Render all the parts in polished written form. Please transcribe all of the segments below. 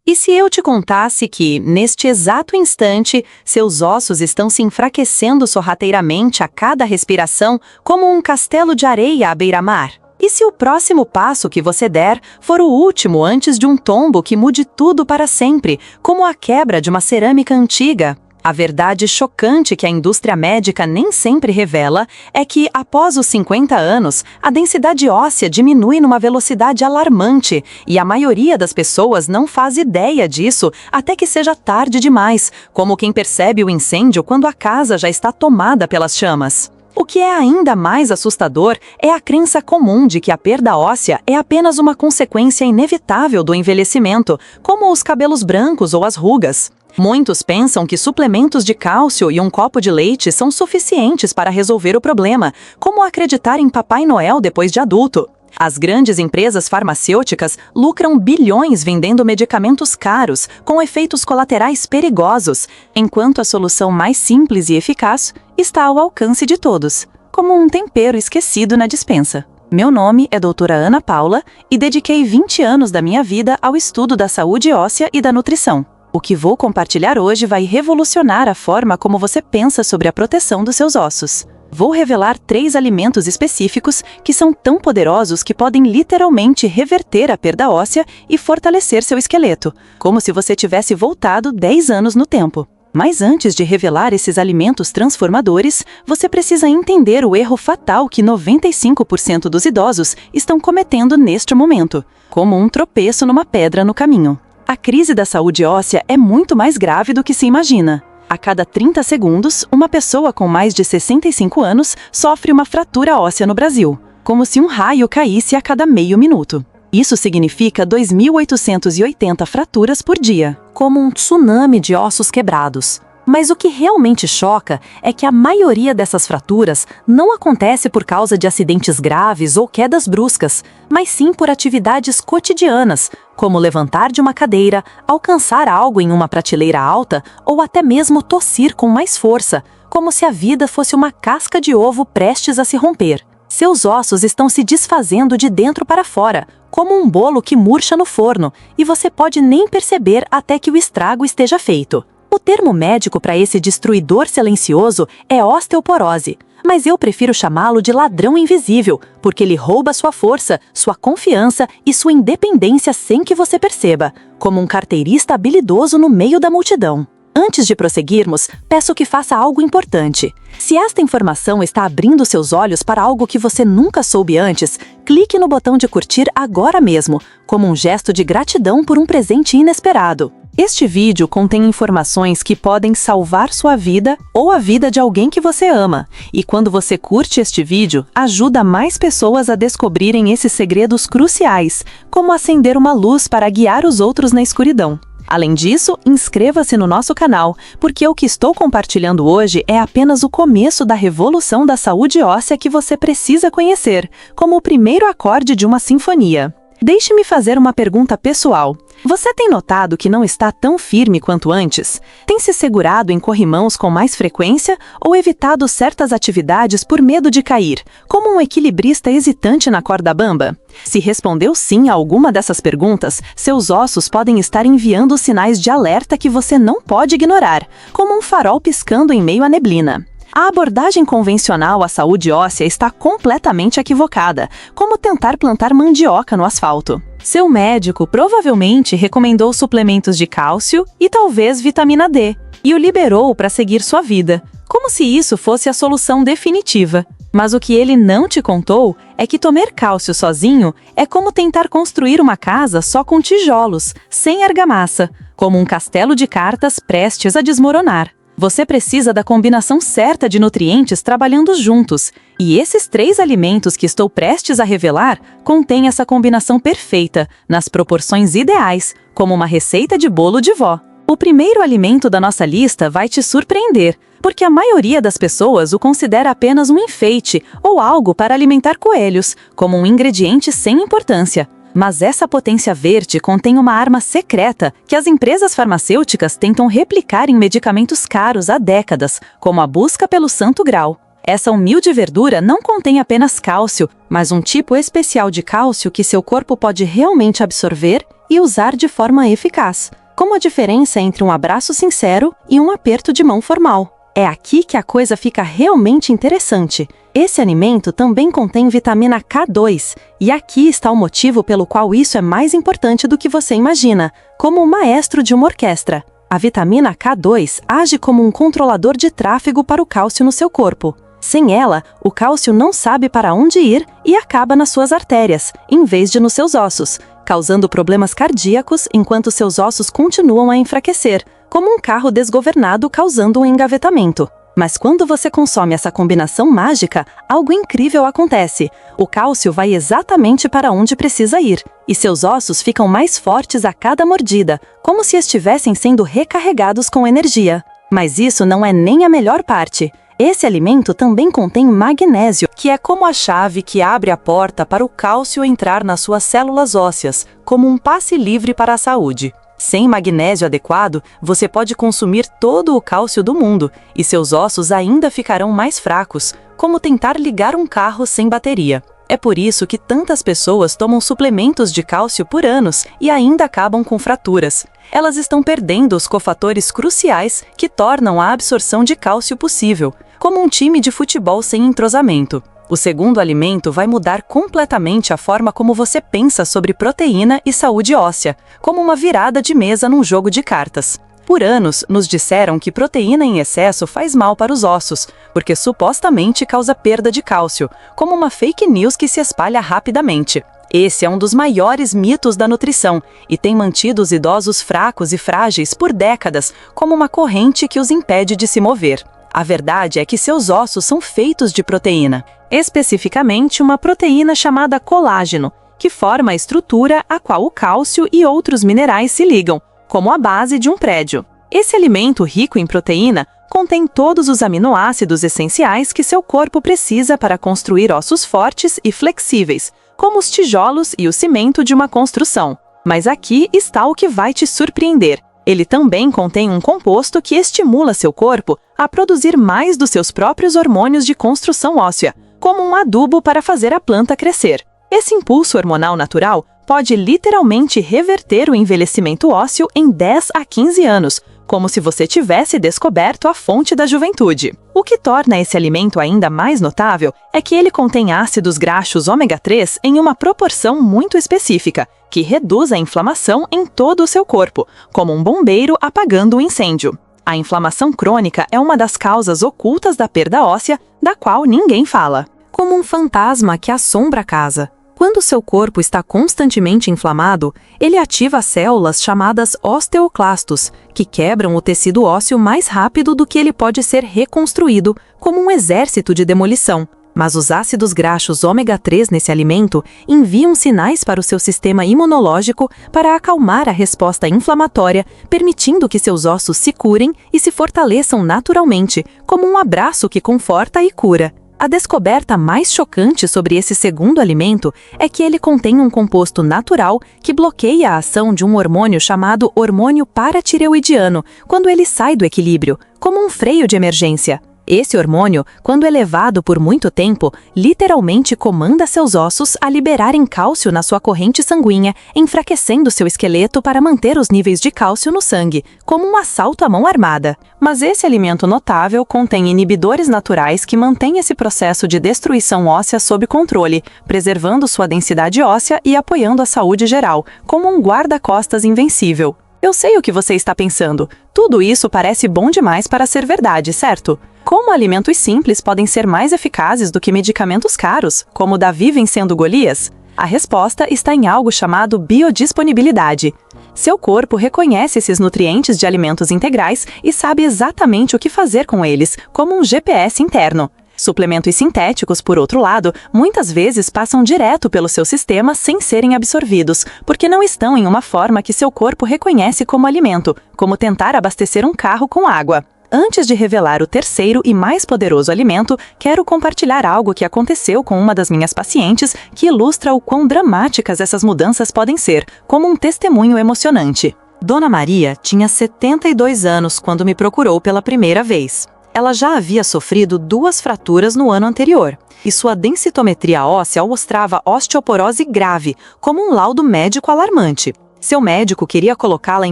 E se eu te contasse que, neste exato instante, seus ossos estão se enfraquecendo sorrateiramente a cada respiração, como um castelo de areia à beira-mar? E se o próximo passo que você der for o último antes de um tombo que mude tudo para sempre, como a quebra de uma cerâmica antiga? A verdade chocante que a indústria médica nem sempre revela é que, após os 50 anos, a densidade óssea diminui numa velocidade alarmante e a maioria das pessoas não faz ideia disso até que seja tarde demais, como quem percebe o incêndio quando a casa já está tomada pelas chamas. O que é ainda mais assustador é a crença comum de que a perda óssea é apenas uma consequência inevitável do envelhecimento, como os cabelos brancos ou as rugas. Muitos pensam que suplementos de cálcio e um copo de leite são suficientes para resolver o problema, como acreditar em Papai Noel depois de adulto. As grandes empresas farmacêuticas lucram bilhões vendendo medicamentos caros, com efeitos colaterais perigosos, enquanto a solução mais simples e eficaz está ao alcance de todos, como um tempero esquecido na despensa. Meu nome é doutora Ana Paula e dediquei 20 anos da minha vida ao estudo da saúde óssea e da nutrição. O que vou compartilhar hoje vai revolucionar a forma como você pensa sobre a proteção dos seus ossos. Vou revelar 3 alimentos específicos que são tão poderosos que podem literalmente reverter a perda óssea e fortalecer seu esqueleto, como se você tivesse voltado 10 anos no tempo. Mas antes de revelar esses alimentos transformadores, você precisa entender o erro fatal que 95% dos idosos estão cometendo neste momento, como um tropeço numa pedra no caminho. A crise da saúde óssea é muito mais grave do que se imagina. A cada 30 segundos, uma pessoa com mais de 65 anos sofre uma fratura óssea no Brasil, como se um raio caísse a cada meio minuto. Isso significa 2.880 fraturas por dia, como um tsunami de ossos quebrados. Mas o que realmente choca é que a maioria dessas fraturas não acontece por causa de acidentes graves ou quedas bruscas, mas sim por atividades cotidianas, como levantar de uma cadeira, alcançar algo em uma prateleira alta ou até mesmo tossir com mais força, como se a vida fosse uma casca de ovo prestes a se romper. Seus ossos estão se desfazendo de dentro para fora, como um bolo que murcha no forno, e você pode nem perceber até que o estrago esteja feito. O termo médico para esse destruidor silencioso é osteoporose, mas eu prefiro chamá-lo de ladrão invisível, porque ele rouba sua força, sua confiança e sua independência sem que você perceba, como um carteirista habilidoso no meio da multidão. Antes de prosseguirmos, peço que faça algo importante. Se esta informação está abrindo seus olhos para algo que você nunca soube antes, clique no botão de curtir agora mesmo, como um gesto de gratidão por um presente inesperado. Este vídeo contém informações que podem salvar sua vida ou a vida de alguém que você ama. E quando você curte este vídeo, ajuda mais pessoas a descobrirem esses segredos cruciais, como acender uma luz para guiar os outros na escuridão. Além disso, inscreva-se no nosso canal, porque o que estou compartilhando hoje é apenas o começo da revolução da saúde óssea que você precisa conhecer, como o primeiro acorde de uma sinfonia. Deixe-me fazer uma pergunta pessoal. Você tem notado que não está tão firme quanto antes? Tem se segurado em corrimãos com mais frequência ou evitado certas atividades por medo de cair, como um equilibrista hesitante na corda bamba? Se respondeu sim a alguma dessas perguntas, seus ossos podem estar enviando sinais de alerta que você não pode ignorar, como um farol piscando em meio à neblina. A abordagem convencional à saúde óssea está completamente equivocada, como tentar plantar mandioca no asfalto. Seu médico provavelmente recomendou suplementos de cálcio e talvez vitamina D, e o liberou para seguir sua vida, como se isso fosse a solução definitiva. Mas o que ele não te contou é que tomar cálcio sozinho é como tentar construir uma casa só com tijolos, sem argamassa, como um castelo de cartas prestes a desmoronar. Você precisa da combinação certa de nutrientes trabalhando juntos, e esses 3 alimentos que estou prestes a revelar contêm essa combinação perfeita, nas proporções ideais, como uma receita de bolo de vó. O primeiro alimento da nossa lista vai te surpreender, porque a maioria das pessoas o considera apenas um enfeite ou algo para alimentar coelhos, como um ingrediente sem importância. Mas essa potência verde contém uma arma secreta que as empresas farmacêuticas tentam replicar em medicamentos caros há décadas, como a busca pelo santo grau. Essa humilde verdura não contém apenas cálcio, mas um tipo especial de cálcio que seu corpo pode realmente absorver e usar de forma eficaz, como a diferença entre um abraço sincero e um aperto de mão formal. É aqui que a coisa fica realmente interessante. Esse alimento também contém vitamina K2, e aqui está o motivo pelo qual isso é mais importante do que você imagina, como o maestro de uma orquestra. A vitamina K2 age como um controlador de tráfego para o cálcio no seu corpo. Sem ela, o cálcio não sabe para onde ir e acaba nas suas artérias, em vez de nos seus ossos, causando problemas cardíacos enquanto seus ossos continuam a enfraquecer, como um carro desgovernado causando um engavetamento. Mas quando você consome essa combinação mágica, algo incrível acontece. O cálcio vai exatamente para onde precisa ir, e seus ossos ficam mais fortes a cada mordida, como se estivessem sendo recarregados com energia. Mas isso não é nem a melhor parte. Esse alimento também contém magnésio, que é como a chave que abre a porta para o cálcio entrar nas suas células ósseas, como um passe livre para a saúde. Sem magnésio adequado, você pode consumir todo o cálcio do mundo, e seus ossos ainda ficarão mais fracos, como tentar ligar um carro sem bateria. É por isso que tantas pessoas tomam suplementos de cálcio por anos e ainda acabam com fraturas. Elas estão perdendo os cofatores cruciais que tornam a absorção de cálcio possível, como um time de futebol sem entrosamento. O segundo alimento vai mudar completamente a forma como você pensa sobre proteína e saúde óssea, como uma virada de mesa num jogo de cartas. Por anos, nos disseram que proteína em excesso faz mal para os ossos, porque supostamente causa perda de cálcio, como uma fake news que se espalha rapidamente. Esse é um dos maiores mitos da nutrição e tem mantido os idosos fracos e frágeis por décadas, como uma corrente que os impede de se mover. A verdade é que seus ossos são feitos de proteína, especificamente uma proteína chamada colágeno, que forma a estrutura a qual o cálcio e outros minerais se ligam, como a base de um prédio. Esse alimento rico em proteína contém todos os aminoácidos essenciais que seu corpo precisa para construir ossos fortes e flexíveis, como os tijolos e o cimento de uma construção. Mas aqui está o que vai te surpreender. Ele também contém um composto que estimula seu corpo a produzir mais dos seus próprios hormônios de construção óssea, como um adubo para fazer a planta crescer. Esse impulso hormonal natural pode literalmente reverter o envelhecimento ósseo em 10 a 15 anos, como se você tivesse descoberto a fonte da juventude. O que torna esse alimento ainda mais notável é que ele contém ácidos graxos ômega 3 em uma proporção muito específica, que reduz a inflamação em todo o seu corpo, como um bombeiro apagando um incêndio. A inflamação crônica é uma das causas ocultas da perda óssea, da qual ninguém fala. Como um fantasma que assombra a casa. Quando seu corpo está constantemente inflamado, ele ativa células chamadas osteoclastos, que quebram o tecido ósseo mais rápido do que ele pode ser reconstruído, como um exército de demolição. Mas os ácidos graxos ômega 3 nesse alimento enviam sinais para o seu sistema imunológico para acalmar a resposta inflamatória, permitindo que seus ossos se curem e se fortaleçam naturalmente, como um abraço que conforta e cura. A descoberta mais chocante sobre esse segundo alimento é que ele contém um composto natural que bloqueia a ação de um hormônio chamado hormônio paratireoidiano quando ele sai do equilíbrio, como um freio de emergência. Esse hormônio, quando elevado por muito tempo, literalmente comanda seus ossos a liberarem cálcio na sua corrente sanguínea, enfraquecendo seu esqueleto para manter os níveis de cálcio no sangue, como um assalto à mão armada. Mas esse alimento notável contém inibidores naturais que mantêm esse processo de destruição óssea sob controle, preservando sua densidade óssea e apoiando a saúde geral, como um guarda-costas invencível. Eu sei o que você está pensando. Tudo isso parece bom demais para ser verdade, certo? Como alimentos simples podem ser mais eficazes do que medicamentos caros, como Davi vencendo Golias? A resposta está em algo chamado biodisponibilidade. Seu corpo reconhece esses nutrientes de alimentos integrais e sabe exatamente o que fazer com eles, como um GPS interno. Suplementos sintéticos, por outro lado, muitas vezes passam direto pelo seu sistema sem serem absorvidos, porque não estão em uma forma que seu corpo reconhece como alimento, como tentar abastecer um carro com água. Antes de revelar o terceiro e mais poderoso alimento, quero compartilhar algo que aconteceu com uma das minhas pacientes que ilustra o quão dramáticas essas mudanças podem ser, como um testemunho emocionante. Dona Maria tinha 72 anos quando me procurou pela primeira vez. Ela já havia sofrido 2 fraturas no ano anterior, e sua densitometria óssea mostrava osteoporose grave, como um laudo médico alarmante. Seu médico queria colocá-la em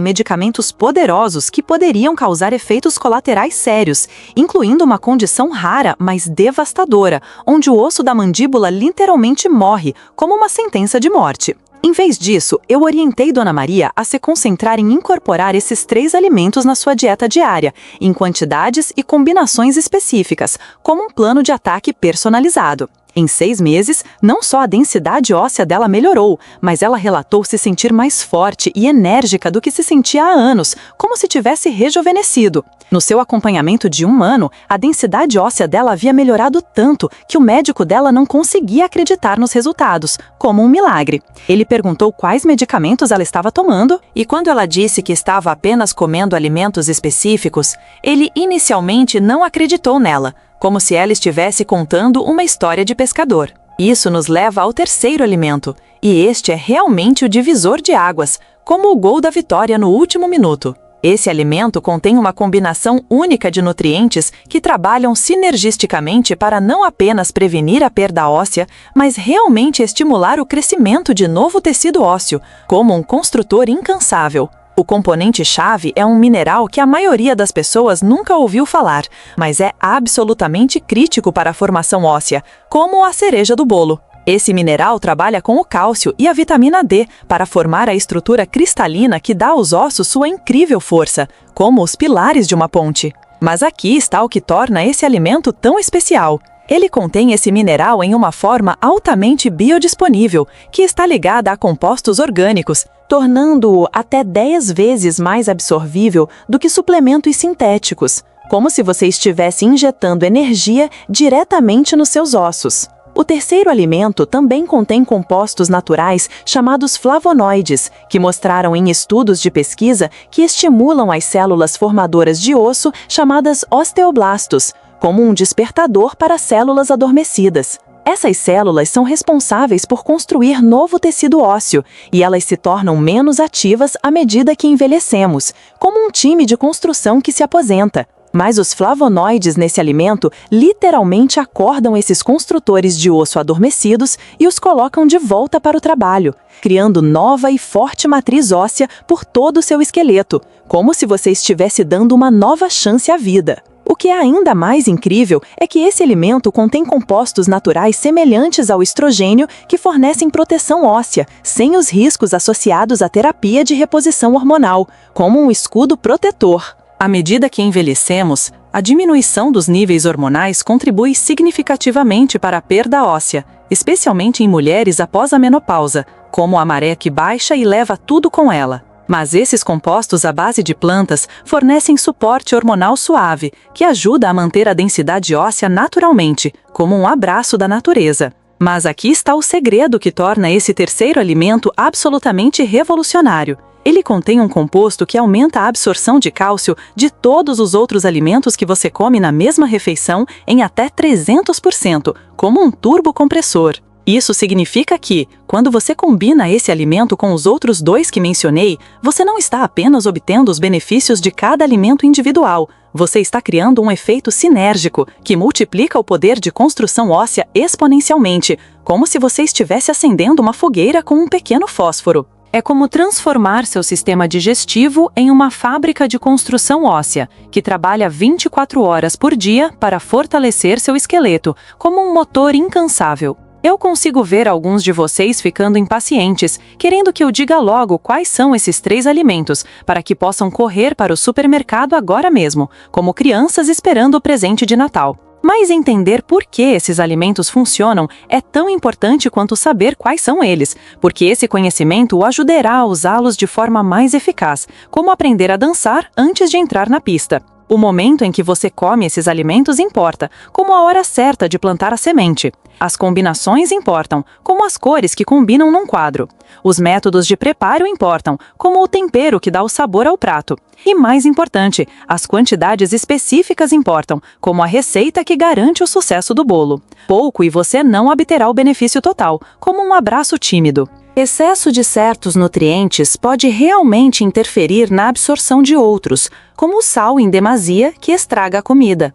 medicamentos poderosos que poderiam causar efeitos colaterais sérios, incluindo uma condição rara, mas devastadora, onde o osso da mandíbula literalmente morre, como uma sentença de morte. Em vez disso, eu orientei Dona Maria a se concentrar em incorporar esses 3 alimentos na sua dieta diária, em quantidades e combinações específicas, como um plano de ataque personalizado. Em 6 meses, não só a densidade óssea dela melhorou, mas ela relatou se sentir mais forte e enérgica do que se sentia há anos, como se tivesse rejuvenescido. No seu acompanhamento de 1 ano, a densidade óssea dela havia melhorado tanto que o médico dela não conseguia acreditar nos resultados, como um milagre. Ele perguntou quais medicamentos ela estava tomando, e quando ela disse que estava apenas comendo alimentos específicos, ele inicialmente não acreditou nela, como se ela estivesse contando uma história de pescador. Isso nos leva ao 3º alimento, e este é realmente o divisor de águas, como o gol da vitória no último minuto. Esse alimento contém uma combinação única de nutrientes que trabalham sinergisticamente para não apenas prevenir a perda óssea, mas realmente estimular o crescimento de novo tecido ósseo, como um construtor incansável. O componente-chave é um mineral que a maioria das pessoas nunca ouviu falar, mas é absolutamente crítico para a formação óssea, como a cereja do bolo. Esse mineral trabalha com o cálcio e a vitamina D para formar a estrutura cristalina que dá aos ossos sua incrível força, como os pilares de uma ponte. Mas aqui está o que torna esse alimento tão especial. Ele contém esse mineral em uma forma altamente biodisponível, que está ligada a compostos orgânicos, tornando-o até 10 vezes mais absorvível do que suplementos sintéticos, como se você estivesse injetando energia diretamente nos seus ossos. O 3º alimento também contém compostos naturais chamados flavonoides, que mostraram em estudos de pesquisa que estimulam as células formadoras de osso chamadas osteoblastos, como um despertador para células adormecidas. Essas células são responsáveis por construir novo tecido ósseo, e elas se tornam menos ativas à medida que envelhecemos, como um time de construção que se aposenta. Mas os flavonoides nesse alimento literalmente acordam esses construtores de osso adormecidos e os colocam de volta para o trabalho, criando nova e forte matriz óssea por todo o seu esqueleto, como se você estivesse dando uma nova chance à vida. O que é ainda mais incrível é que esse alimento contém compostos naturais semelhantes ao estrogênio que fornecem proteção óssea, sem os riscos associados à terapia de reposição hormonal, como um escudo protetor. À medida que envelhecemos, a diminuição dos níveis hormonais contribui significativamente para a perda óssea, especialmente em mulheres após a menopausa, como a maré que baixa e leva tudo com ela. Mas esses compostos à base de plantas fornecem suporte hormonal suave, que ajuda a manter a densidade óssea naturalmente, como um abraço da natureza. Mas aqui está o segredo que torna esse 3º alimento absolutamente revolucionário. Ele contém um composto que aumenta a absorção de cálcio de todos os outros alimentos que você come na mesma refeição em até 300%, como um turbocompressor. Isso significa que, quando você combina esse alimento com os outros 2 que mencionei, você não está apenas obtendo os benefícios de cada alimento individual, você está criando um efeito sinérgico que multiplica o poder de construção óssea exponencialmente, como se você estivesse acendendo uma fogueira com um pequeno fósforo. É como transformar seu sistema digestivo em uma fábrica de construção óssea, que trabalha 24 horas por dia para fortalecer seu esqueleto, como um motor incansável. Eu consigo ver alguns de vocês ficando impacientes, querendo que eu diga logo quais são esses 3 alimentos, para que possam correr para o supermercado agora mesmo, como crianças esperando o presente de Natal. Mas entender por que esses alimentos funcionam é tão importante quanto saber quais são eles, porque esse conhecimento o ajudará a usá-los de forma mais eficaz, como aprender a dançar antes de entrar na pista. O momento em que você come esses alimentos importa, como a hora certa de plantar a semente. As combinações importam, como as cores que combinam num quadro. Os métodos de preparo importam, como o tempero que dá o sabor ao prato. E mais importante, as quantidades específicas importam, como a receita que garante o sucesso do bolo. Pouco e você não obterá o benefício total, como um abraço tímido. Excesso de certos nutrientes pode realmente interferir na absorção de outros, como o sal em demasia que estraga a comida.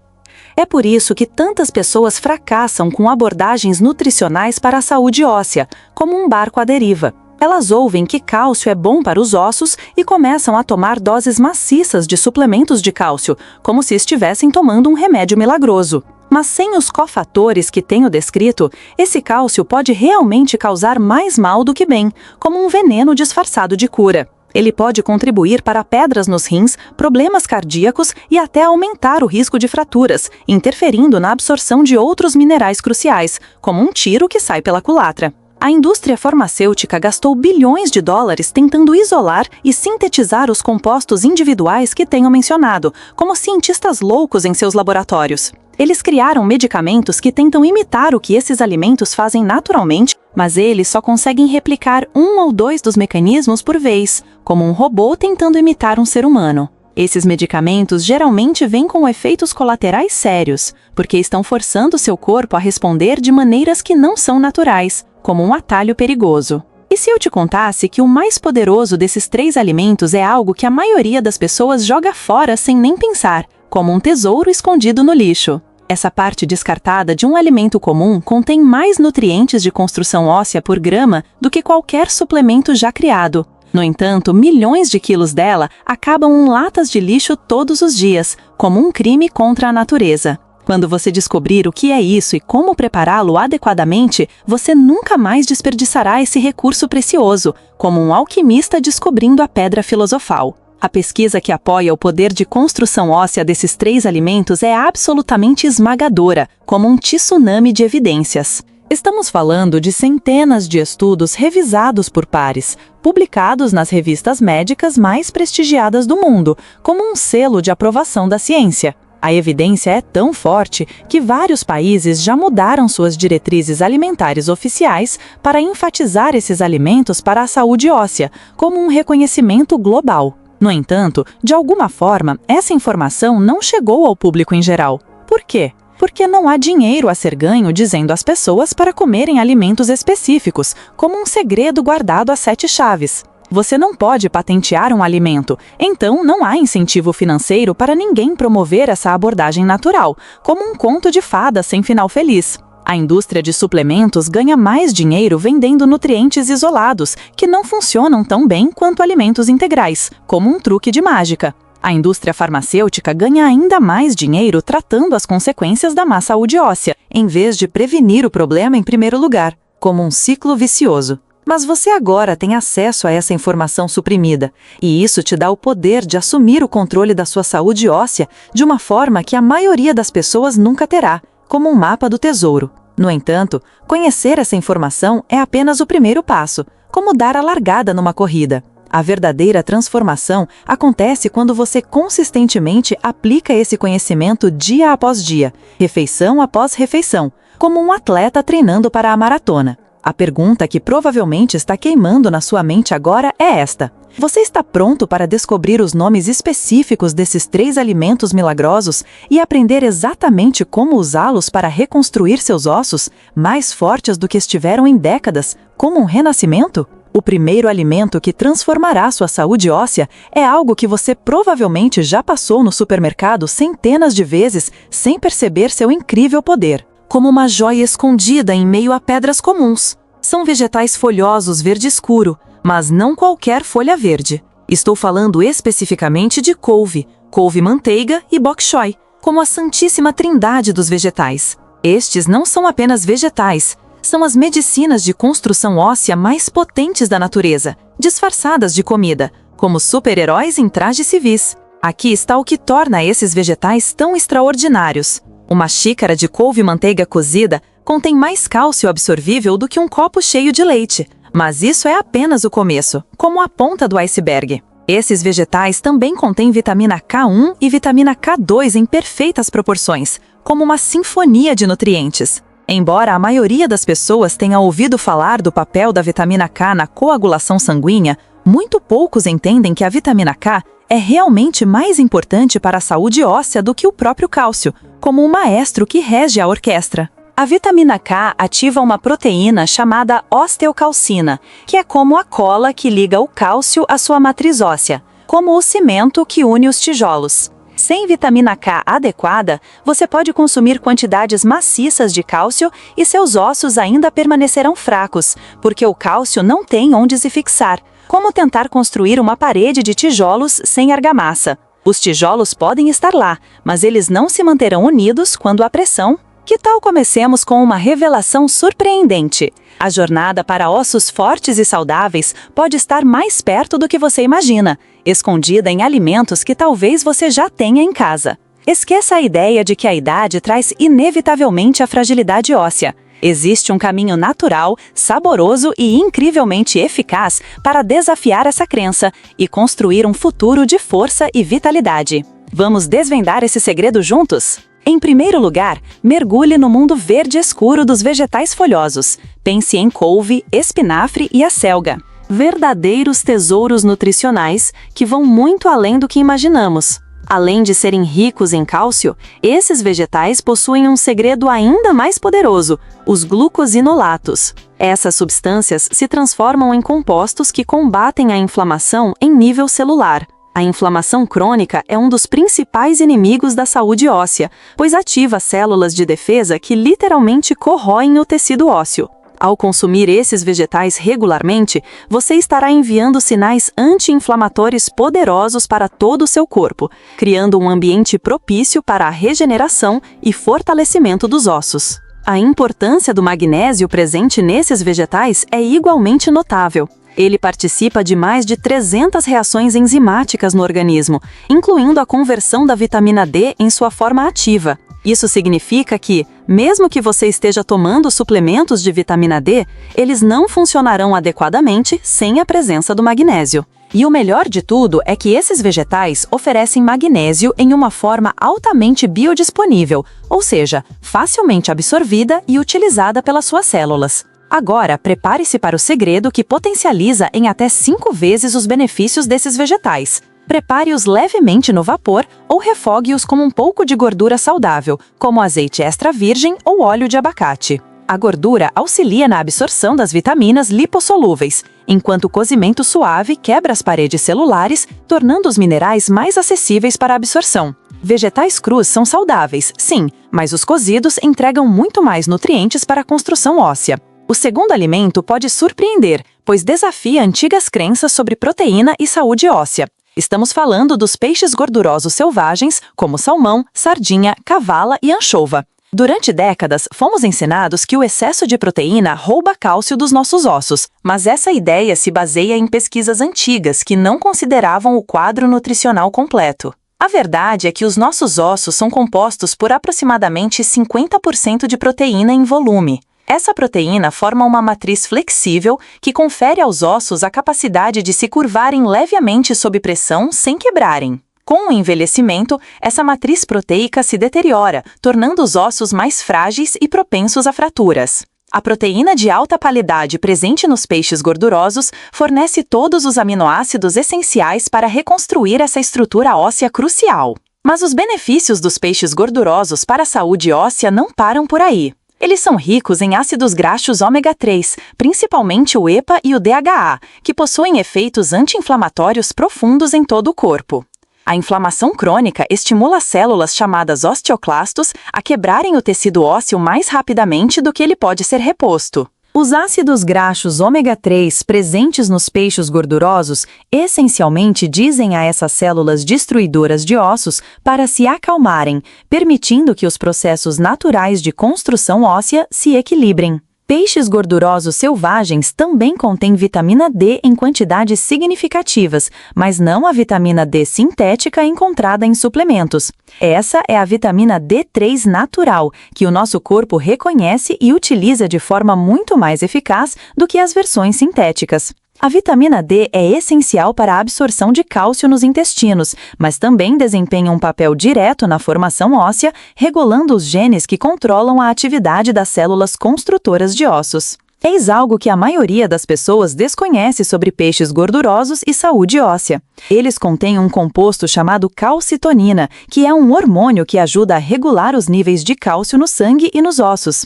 É por isso que tantas pessoas fracassam com abordagens nutricionais para a saúde óssea, como um barco à deriva. Elas ouvem que cálcio é bom para os ossos e começam a tomar doses maciças de suplementos de cálcio, como se estivessem tomando um remédio milagroso. Mas sem os cofatores que tenho descrito, esse cálcio pode realmente causar mais mal do que bem, como um veneno disfarçado de cura. Ele pode contribuir para pedras nos rins, problemas cardíacos e até aumentar o risco de fraturas, interferindo na absorção de outros minerais cruciais, como um tiro que sai pela culatra. A indústria farmacêutica gastou bilhões de dólares tentando isolar e sintetizar os compostos individuais que tenho mencionado, como cientistas loucos em seus laboratórios. Eles criaram medicamentos que tentam imitar o que esses alimentos fazem naturalmente, mas eles só conseguem replicar 1 ou 2 dos mecanismos por vez, como um robô tentando imitar um ser humano. Esses medicamentos geralmente vêm com efeitos colaterais sérios, porque estão forçando seu corpo a responder de maneiras que não são naturais, como um atalho perigoso. E se eu te contasse que o mais poderoso desses 3 alimentos é algo que a maioria das pessoas joga fora sem nem pensar, como um tesouro escondido no lixo? Essa parte descartada de um alimento comum contém mais nutrientes de construção óssea por grama do que qualquer suplemento já criado. No entanto, milhões de quilos dela acabam em latas de lixo todos os dias, como um crime contra a natureza. Quando você descobrir o que é isso e como prepará-lo adequadamente, você nunca mais desperdiçará esse recurso precioso, como um alquimista descobrindo a pedra filosofal. A pesquisa que apoia o poder de construção óssea desses 3 alimentos é absolutamente esmagadora, como um tsunami de evidências. Estamos falando de centenas de estudos revisados por pares, publicados nas revistas médicas mais prestigiadas do mundo, como um selo de aprovação da ciência. A evidência é tão forte que vários países já mudaram suas diretrizes alimentares oficiais para enfatizar esses alimentos para a saúde óssea, como um reconhecimento global. No entanto, de alguma forma, essa informação não chegou ao público em geral. Por quê? Porque não há dinheiro a ser ganho dizendo às pessoas para comerem alimentos específicos, como um segredo guardado a 7 chaves. Você não pode patentear um alimento, então não há incentivo financeiro para ninguém promover essa abordagem natural, como um conto de fadas sem final feliz. A indústria de suplementos ganha mais dinheiro vendendo nutrientes isolados, que não funcionam tão bem quanto alimentos integrais, como um truque de mágica. A indústria farmacêutica ganha ainda mais dinheiro tratando as consequências da má saúde óssea, em vez de prevenir o problema em primeiro lugar, como um ciclo vicioso. Mas você agora tem acesso a essa informação suprimida, e isso te dá o poder de assumir o controle da sua saúde óssea de uma forma que a maioria das pessoas nunca terá, como um mapa do tesouro. No entanto, conhecer essa informação é apenas o primeiro passo, como dar a largada numa corrida. A verdadeira transformação acontece quando você consistentemente aplica esse conhecimento dia após dia, refeição após refeição, como um atleta treinando para a maratona. A pergunta que provavelmente está queimando na sua mente agora é esta: você está pronto para descobrir os nomes específicos desses 3 alimentos milagrosos e aprender exatamente como usá-los para reconstruir seus ossos, mais fortes do que estiveram em décadas, como um renascimento? O primeiro alimento que transformará sua saúde óssea é algo que você provavelmente já passou no supermercado centenas de vezes sem perceber seu incrível poder. Como uma joia escondida em meio a pedras comuns. São vegetais folhosos verde escuro, mas não qualquer folha verde. Estou falando especificamente de couve, couve-manteiga e bok choy, como a santíssima trindade dos vegetais. Estes não são apenas vegetais, são as medicinas de construção óssea mais potentes da natureza, disfarçadas de comida, como super-heróis em trajes civis. Aqui está o que torna esses vegetais tão extraordinários. Uma xícara de couve-manteiga cozida contém mais cálcio absorvível do que um copo cheio de leite. Mas isso é apenas o começo, como a ponta do iceberg. Esses vegetais também contêm vitamina K1 e vitamina K2 em perfeitas proporções, como uma sinfonia de nutrientes. Embora a maioria das pessoas tenha ouvido falar do papel da vitamina K na coagulação sanguínea, muito poucos entendem que a vitamina K é realmente mais importante para a saúde óssea do que o próprio cálcio, como o maestro que rege a orquestra. A vitamina K ativa uma proteína chamada osteocalcina, que é como a cola que liga o cálcio à sua matriz óssea, como o cimento que une os tijolos. Sem vitamina K adequada, você pode consumir quantidades maciças de cálcio e seus ossos ainda permanecerão fracos, porque o cálcio não tem onde se fixar. Como tentar construir uma parede de tijolos sem argamassa? Os tijolos podem estar lá, mas eles não se manterão unidos quando há pressão. Que tal comecemos com uma revelação surpreendente? A jornada para ossos fortes e saudáveis pode estar mais perto do que você imagina, escondida em alimentos que talvez você já tenha em casa. Esqueça a ideia de que a idade traz inevitavelmente a fragilidade óssea. Existe um caminho natural, saboroso e incrivelmente eficaz para desafiar essa crença e construir um futuro de força e vitalidade. Vamos desvendar esse segredo juntos? Em primeiro lugar, mergulhe no mundo verde escuro dos vegetais folhosos. Pense em couve, espinafre e acelga. Verdadeiros tesouros nutricionais que vão muito além do que imaginamos. Além de serem ricos em cálcio, esses vegetais possuem um segredo ainda mais poderoso: os glucosinolatos. Essas substâncias se transformam em compostos que combatem a inflamação em nível celular. A inflamação crônica é um dos principais inimigos da saúde óssea, pois ativa células de defesa que literalmente corroem o tecido ósseo. Ao consumir esses vegetais regularmente, você estará enviando sinais anti-inflamatórios poderosos para todo o seu corpo, criando um ambiente propício para a regeneração e fortalecimento dos ossos. A importância do magnésio presente nesses vegetais é igualmente notável. Ele participa de mais de 300 reações enzimáticas no organismo, incluindo a conversão da vitamina D em sua forma ativa. Isso significa que, mesmo que você esteja tomando suplementos de vitamina D, eles não funcionarão adequadamente sem a presença do magnésio. E o melhor de tudo é que esses vegetais oferecem magnésio em uma forma altamente biodisponível, ou seja, facilmente absorvida e utilizada pelas suas células. Agora, prepare-se para o segredo que potencializa em até 5 vezes os benefícios desses vegetais. Prepare-os levemente no vapor ou refogue-os com um pouco de gordura saudável, como azeite extra virgem ou óleo de abacate. A gordura auxilia na absorção das vitaminas lipossolúveis, enquanto o cozimento suave quebra as paredes celulares, tornando os minerais mais acessíveis para a absorção. Vegetais crus são saudáveis, sim, mas os cozidos entregam muito mais nutrientes para a construção óssea. O segundo alimento pode surpreender, pois desafia antigas crenças sobre proteína e saúde óssea. Estamos falando dos peixes gordurosos selvagens, como salmão, sardinha, cavala e anchova. Durante décadas, fomos ensinados que o excesso de proteína rouba cálcio dos nossos ossos, mas essa ideia se baseia em pesquisas antigas que não consideravam o quadro nutricional completo. A verdade é que os nossos ossos são compostos por aproximadamente 50% de proteína em volume. Essa proteína forma uma matriz flexível que confere aos ossos a capacidade de se curvarem levemente sob pressão sem quebrarem. Com o envelhecimento, essa matriz proteica se deteriora, tornando os ossos mais frágeis e propensos a fraturas. A proteína de alta qualidade presente nos peixes gordurosos fornece todos os aminoácidos essenciais para reconstruir essa estrutura óssea crucial. Mas os benefícios dos peixes gordurosos para a saúde óssea não param por aí. Eles são ricos em ácidos graxos ômega 3, principalmente o EPA e o DHA, que possuem efeitos anti-inflamatórios profundos em todo o corpo. A inflamação crônica estimula células chamadas osteoclastos a quebrarem o tecido ósseo mais rapidamente do que ele pode ser reposto. Os ácidos graxos ômega 3 presentes nos peixes gordurosos essencialmente dizem a essas células destruidoras de ossos para se acalmarem, permitindo que os processos naturais de construção óssea se equilibrem. Peixes gordurosos selvagens também contêm vitamina D em quantidades significativas, mas não a vitamina D sintética encontrada em suplementos. Essa é a vitamina D3 natural, que o nosso corpo reconhece e utiliza de forma muito mais eficaz do que as versões sintéticas. A vitamina D é essencial para a absorção de cálcio nos intestinos, mas também desempenha um papel direto na formação óssea, regulando os genes que controlam a atividade das células construtoras de ossos. Eis algo que a maioria das pessoas desconhece sobre peixes gordurosos e saúde óssea. Eles contêm um composto chamado calcitonina, que é um hormônio que ajuda a regular os níveis de cálcio no sangue e nos ossos.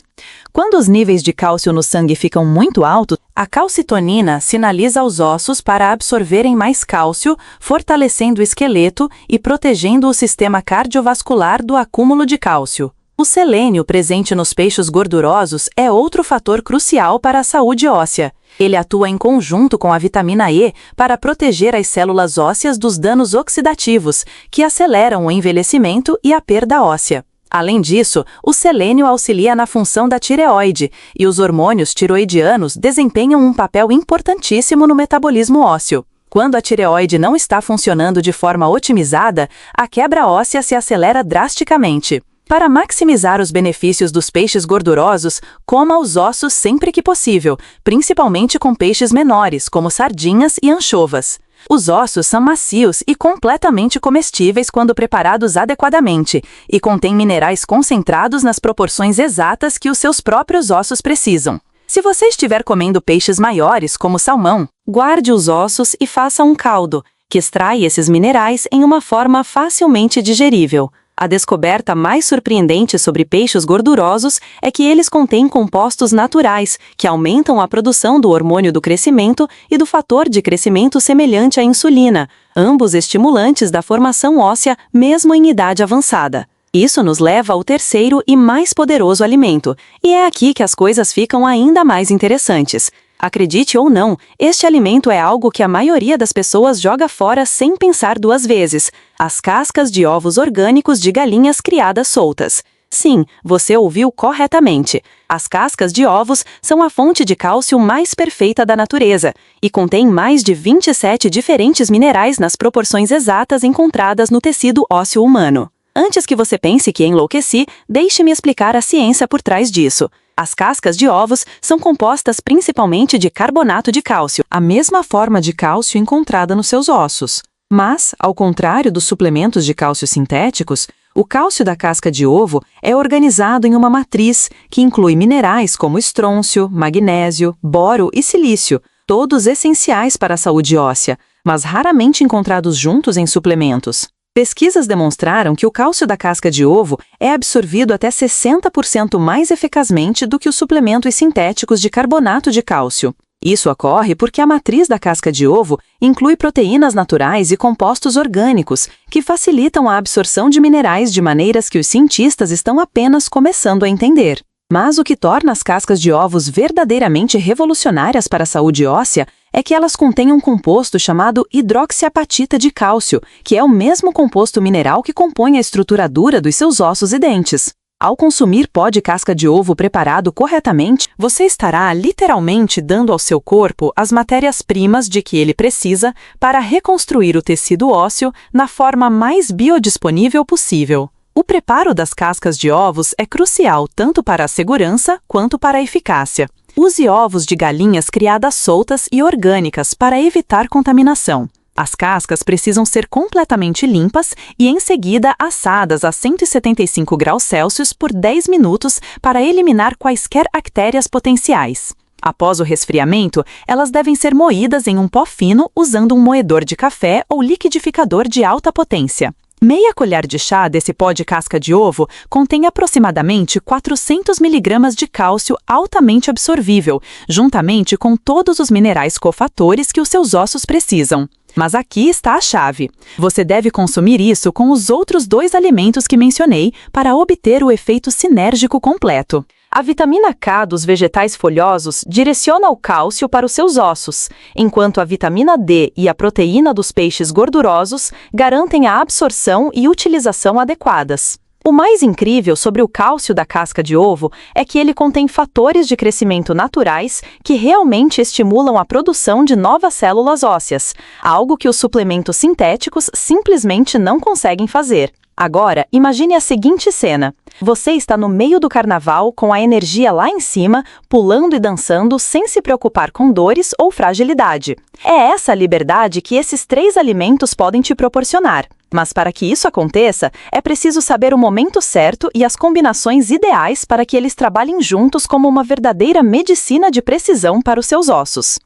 Quando os níveis de cálcio no sangue ficam muito altos, a calcitonina sinaliza aos ossos para absorverem mais cálcio, fortalecendo o esqueleto e protegendo o sistema cardiovascular do acúmulo de cálcio. O selênio presente nos peixes gordurosos é outro fator crucial para a saúde óssea. Ele atua em conjunto com a vitamina E para proteger as células ósseas dos danos oxidativos, que aceleram o envelhecimento e a perda óssea. Além disso, o selênio auxilia na função da tireoide, e os hormônios tiroidianos desempenham um papel importantíssimo no metabolismo ósseo. Quando a tireoide não está funcionando de forma otimizada, a quebra óssea se acelera drasticamente. Para maximizar os benefícios dos peixes gordurosos, coma os ossos sempre que possível, principalmente com peixes menores, como sardinhas e anchovas. Os ossos são macios e completamente comestíveis quando preparados adequadamente, e contêm minerais concentrados nas proporções exatas que os seus próprios ossos precisam. Se você estiver comendo peixes maiores, como salmão, guarde os ossos e faça um caldo, que extrai esses minerais em uma forma facilmente digerível. A descoberta mais surpreendente sobre peixes gordurosos é que eles contêm compostos naturais, que aumentam a produção do hormônio do crescimento e do fator de crescimento semelhante à insulina, ambos estimulantes da formação óssea mesmo em idade avançada. Isso nos leva ao terceiro e mais poderoso alimento, e é aqui que as coisas ficam ainda mais interessantes. Acredite ou não, este alimento é algo que a maioria das pessoas joga fora sem pensar duas vezes: as cascas de ovos orgânicos de galinhas criadas soltas. Sim, você ouviu corretamente. As cascas de ovos são a fonte de cálcio mais perfeita da natureza e contêm mais de 27 diferentes minerais nas proporções exatas encontradas no tecido ósseo humano. Antes que você pense que enlouqueci, deixe-me explicar a ciência por trás disso. As cascas de ovos são compostas principalmente de carbonato de cálcio, a mesma forma de cálcio encontrada nos seus ossos. Mas, ao contrário dos suplementos de cálcio sintéticos, o cálcio da casca de ovo é organizado em uma matriz que inclui minerais como estrôncio, magnésio, boro e silício, todos essenciais para a saúde óssea, mas raramente encontrados juntos em suplementos. Pesquisas demonstraram que o cálcio da casca de ovo é absorvido até 60% mais eficazmente do que os suplementos sintéticos de carbonato de cálcio. Isso ocorre porque a matriz da casca de ovo inclui proteínas naturais e compostos orgânicos, que facilitam a absorção de minerais de maneiras que os cientistas estão apenas começando a entender. Mas o que torna as cascas de ovos verdadeiramente revolucionárias para a saúde óssea é que elas contêm um composto chamado hidroxiapatita de cálcio, que é o mesmo composto mineral que compõe a estrutura dura dos seus ossos e dentes. Ao consumir pó de casca de ovo preparado corretamente, você estará literalmente dando ao seu corpo as matérias-primas de que ele precisa para reconstruir o tecido ósseo na forma mais biodisponível possível. O preparo das cascas de ovos é crucial tanto para a segurança quanto para a eficácia. Use ovos de galinhas criadas soltas e orgânicas para evitar contaminação. As cascas precisam ser completamente limpas e, em seguida, assadas a 175 graus Celsius por 10 minutos para eliminar quaisquer bactérias potenciais. Após o resfriamento, elas devem ser moídas em um pó fino usando um moedor de café ou liquidificador de alta potência. Meia colher de chá desse pó de casca de ovo contém aproximadamente 400 mg de cálcio altamente absorvível, juntamente com todos os minerais cofatores que os seus ossos precisam. Mas aqui está a chave. Você deve consumir isso com os outros 2 alimentos que mencionei para obter o efeito sinérgico completo. A vitamina K dos vegetais folhosos direciona o cálcio para os seus ossos, enquanto a vitamina D e a proteína dos peixes gordurosos garantem a absorção e utilização adequadas. O mais incrível sobre o cálcio da casca de ovo é que ele contém fatores de crescimento naturais que realmente estimulam a produção de novas células ósseas, algo que os suplementos sintéticos simplesmente não conseguem fazer. Agora, imagine a seguinte cena. Você está no meio do carnaval com a energia lá em cima, pulando e dançando sem se preocupar com dores ou fragilidade. É essa liberdade que esses 3 alimentos podem te proporcionar. Mas para que isso aconteça, é preciso saber o momento certo e as combinações ideais para que eles trabalhem juntos como uma verdadeira medicina de precisão para os seus ossos.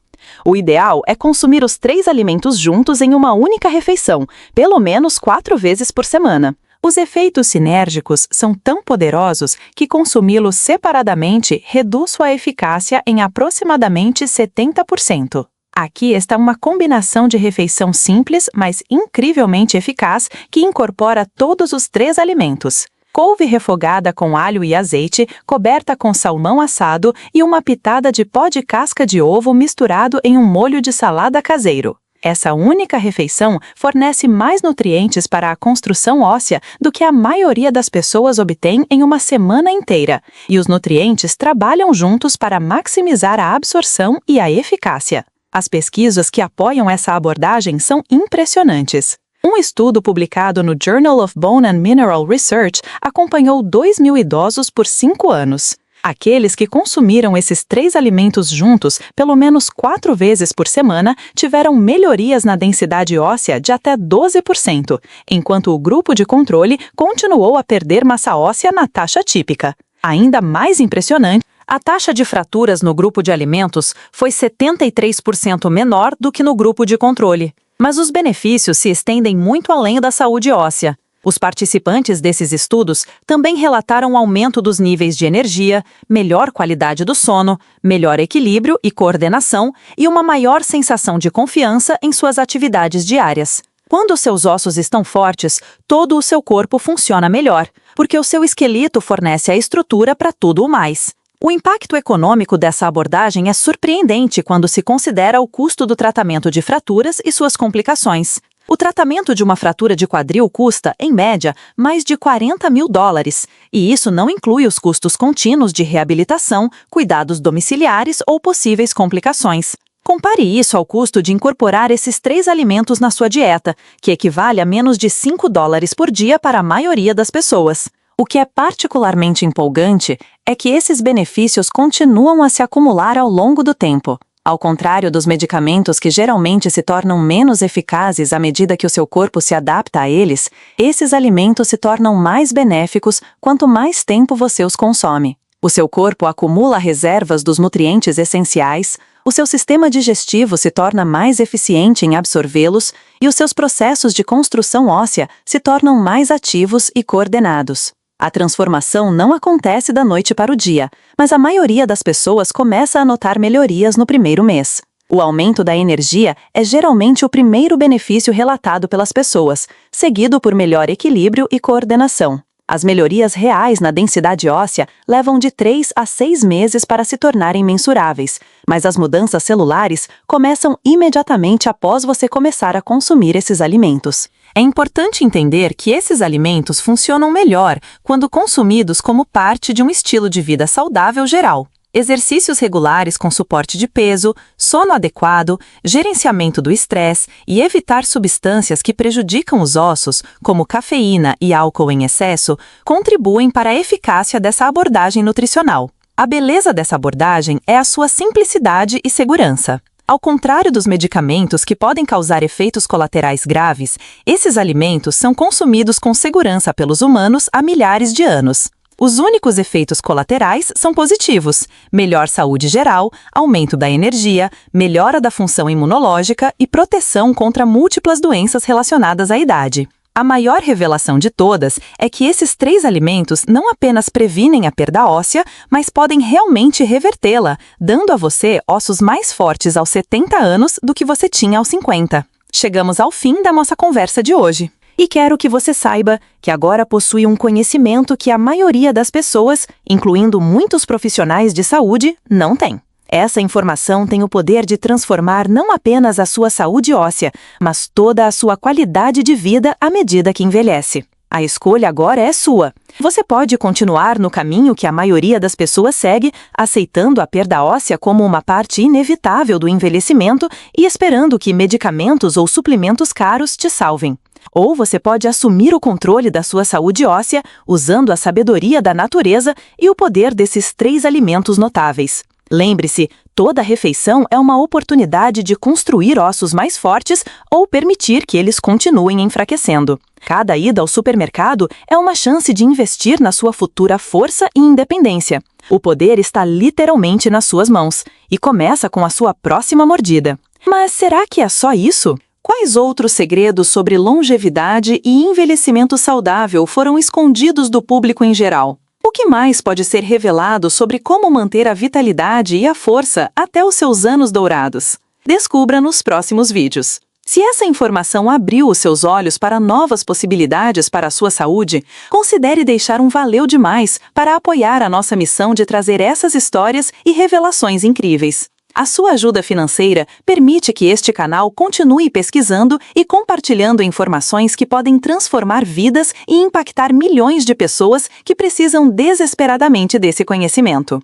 O ideal é consumir os 3 alimentos juntos em uma única refeição, pelo menos 4 vezes por semana. Os efeitos sinérgicos são tão poderosos que consumi-los separadamente reduz sua eficácia em aproximadamente 70%. Aqui está uma combinação de refeição simples, mas incrivelmente eficaz, que incorpora todos os 3 alimentos. Couve refogada com alho e azeite, coberta com salmão assado e uma pitada de pó de casca de ovo misturado em um molho de salada caseiro. Essa única refeição fornece mais nutrientes para a construção óssea do que a maioria das pessoas obtém em uma semana inteira, e os nutrientes trabalham juntos para maximizar a absorção e a eficácia. As pesquisas que apoiam essa abordagem são impressionantes. Um estudo publicado no Journal of Bone and Mineral Research acompanhou 2.000 idosos por 5 anos. Aqueles que consumiram esses 3 alimentos juntos pelo menos 4 vezes por semana tiveram melhorias na densidade óssea de até 12%, enquanto o grupo de controle continuou a perder massa óssea na taxa típica. Ainda mais impressionante, a taxa de fraturas no grupo de alimentos foi 73% menor do que no grupo de controle. Mas os benefícios se estendem muito além da saúde óssea. Os participantes desses estudos também relataram aumento dos níveis de energia, melhor qualidade do sono, melhor equilíbrio e coordenação e uma maior sensação de confiança em suas atividades diárias. Quando os seus ossos estão fortes, todo o seu corpo funciona melhor, porque o seu esqueleto fornece a estrutura para tudo o mais. O impacto econômico dessa abordagem é surpreendente quando se considera o custo do tratamento de fraturas e suas complicações. O tratamento de uma fratura de quadril custa, em média, mais de $40.000, e isso não inclui os custos contínuos de reabilitação, cuidados domiciliares ou possíveis complicações. Compare isso ao custo de incorporar esses 3 alimentos na sua dieta, que equivale a menos de $5 por dia para a maioria das pessoas. O que é particularmente empolgante é que esses benefícios continuam a se acumular ao longo do tempo. Ao contrário dos medicamentos que geralmente se tornam menos eficazes à medida que o seu corpo se adapta a eles, esses alimentos se tornam mais benéficos quanto mais tempo você os consome. O seu corpo acumula reservas dos nutrientes essenciais, o seu sistema digestivo se torna mais eficiente em absorvê-los e os seus processos de construção óssea se tornam mais ativos e coordenados. A transformação não acontece da noite para o dia, mas a maioria das pessoas começa a notar melhorias no primeiro mês. O aumento da energia é geralmente o primeiro benefício relatado pelas pessoas, seguido por melhor equilíbrio e coordenação. As melhorias reais na densidade óssea levam de 3 a 6 meses para se tornarem mensuráveis, mas as mudanças celulares começam imediatamente após você começar a consumir esses alimentos. É importante entender que esses alimentos funcionam melhor quando consumidos como parte de um estilo de vida saudável geral. Exercícios regulares com suporte de peso, sono adequado, gerenciamento do estresse e evitar substâncias que prejudicam os ossos, como cafeína e álcool em excesso, contribuem para a eficácia dessa abordagem nutricional. A beleza dessa abordagem é a sua simplicidade e segurança. Ao contrário dos medicamentos que podem causar efeitos colaterais graves, esses alimentos são consumidos com segurança pelos humanos há milhares de anos. Os únicos efeitos colaterais são positivos: melhor saúde geral, aumento da energia, melhora da função imunológica e proteção contra múltiplas doenças relacionadas à idade. A maior revelação de todas é que esses 3 alimentos não apenas previnem a perda óssea, mas podem realmente revertê-la, dando a você ossos mais fortes aos 70 anos do que você tinha aos 50. Chegamos ao fim da nossa conversa de hoje. E quero que você saiba que agora possui um conhecimento que a maioria das pessoas, incluindo muitos profissionais de saúde, não tem. Essa informação tem o poder de transformar não apenas a sua saúde óssea, mas toda a sua qualidade de vida à medida que envelhece. A escolha agora é sua. Você pode continuar no caminho que a maioria das pessoas segue, aceitando a perda óssea como uma parte inevitável do envelhecimento e esperando que medicamentos ou suplementos caros te salvem. Ou você pode assumir o controle da sua saúde óssea usando a sabedoria da natureza e o poder desses 3 alimentos notáveis. Lembre-se, toda refeição é uma oportunidade de construir ossos mais fortes ou permitir que eles continuem enfraquecendo. Cada ida ao supermercado é uma chance de investir na sua futura força e independência. O poder está literalmente nas suas mãos e começa com a sua próxima mordida. Mas será que é só isso? Quais outros segredos sobre longevidade e envelhecimento saudável foram escondidos do público em geral? O que mais pode ser revelado sobre como manter a vitalidade e a força até os seus anos dourados? Descubra nos próximos vídeos. Se essa informação abriu os seus olhos para novas possibilidades para a sua saúde, considere deixar um valeu demais para apoiar a nossa missão de trazer essas histórias e revelações incríveis. A sua ajuda financeira permite que este canal continue pesquisando e compartilhando informações que podem transformar vidas e impactar milhões de pessoas que precisam desesperadamente desse conhecimento.